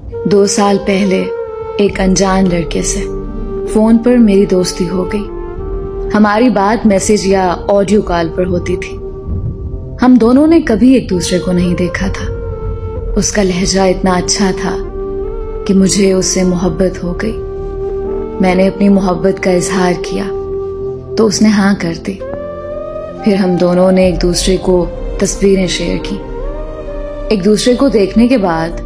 2 साल पहले एक अनजान लड़के से फोन पर मेरी दोस्ती हो गई। हमारी बात मैसेज या ऑडियो कॉल पर होती थी। हम दोनों ने कभी एक दूसरे को नहीं देखा था। उसका लहजा इतना अच्छा था कि मुझे उससे मोहब्बत हो गई। मैंने अपनी मोहब्बत का इजहार किया तो उसने हाँ कर दी। फिर हम दोनों ने एक दूसरे को तस्वीरें शेयर की। एक दूसरे को देखने के बाद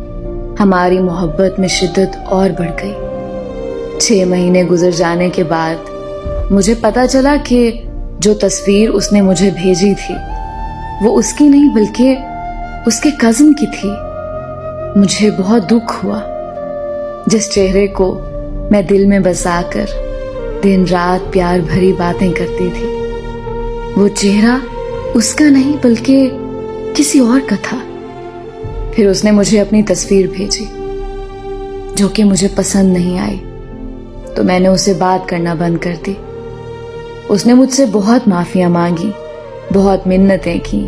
हमारी मोहब्बत में शिद्दत और बढ़ गई। 6 महीने गुजर जाने के बाद मुझे पता चला कि जो तस्वीर उसने मुझे भेजी थी वो उसकी नहीं बल्कि उसके कजिन की थी। मुझे बहुत दुख हुआ। जिस चेहरे को मैं दिल में बसाकर दिन रात प्यार भरी बातें करती थी, वो चेहरा उसका नहीं बल्कि किसी और का था। फिर उसने मुझे अपनी तस्वीर भेजी जो कि मुझे पसंद नहीं आई, तो मैंने उसे बात करना बंद कर दी। उसने मुझसे बहुत माफियां मांगी, बहुत मिन्नतें की,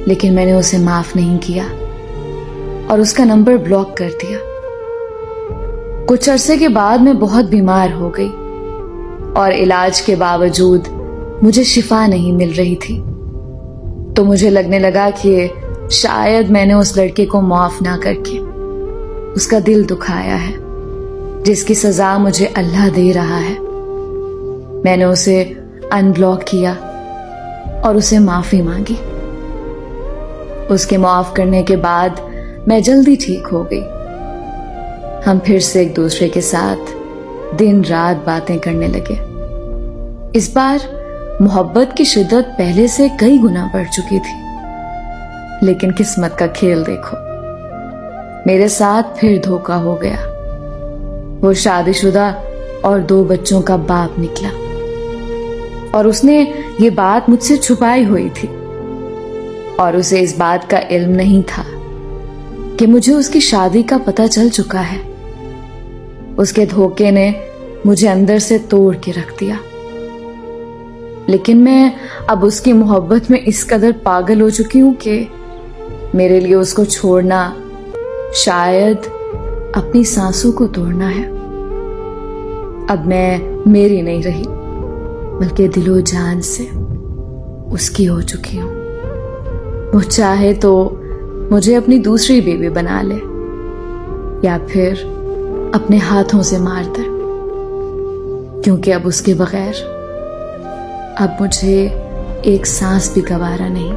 लेकिन मैंने उसे माफ नहीं किया और उसका नंबर ब्लॉक कर दिया। कुछ अरसे के बाद मैं बहुत बीमार हो गई और इलाज के बावजूद मुझे शिफा नहीं मिल रही थी। तो मुझे लगने लगा कि शायद मैंने उस लड़के को माफ ना करके उसका दिल दुखाया है, जिसकी सजा मुझे अल्लाह दे रहा है। मैंने उसे अनब्लॉक किया और उसे माफी मांगी। उसके माफ करने के बाद मैं जल्दी ठीक हो गई। हम फिर से एक दूसरे के साथ दिन रात बातें करने लगे। इस बार मोहब्बत की शिद्दत पहले से कई गुना बढ़ चुकी थी। लेकिन किस्मत का खेल देखो, मेरे साथ फिर धोखा हो गया। वो शादीशुदा और 2 बच्चों का बाप निकला और उसने ये बात मुझसे छुपाई हुई थी और उसे इस बात का इल्म नहीं था कि मुझे उसकी शादी का पता चल चुका है। उसके धोखे ने मुझे अंदर से तोड़ के रख दिया। लेकिन मैं अब उसकी मोहब्बत में इस कदर पागल हो चुकी हूं कि मेरे लिए उसको छोड़ना शायद अपनी सांसों को तोड़ना है। अब मैं मेरी नहीं रही बल्कि दिलो जान से उसकी हो चुकी हूं। वो चाहे तो मुझे अपनी दूसरी बीवी बना ले या फिर अपने हाथों से मार दे, क्योंकि अब उसके बगैर अब मुझे एक सांस भी गवारा नहीं।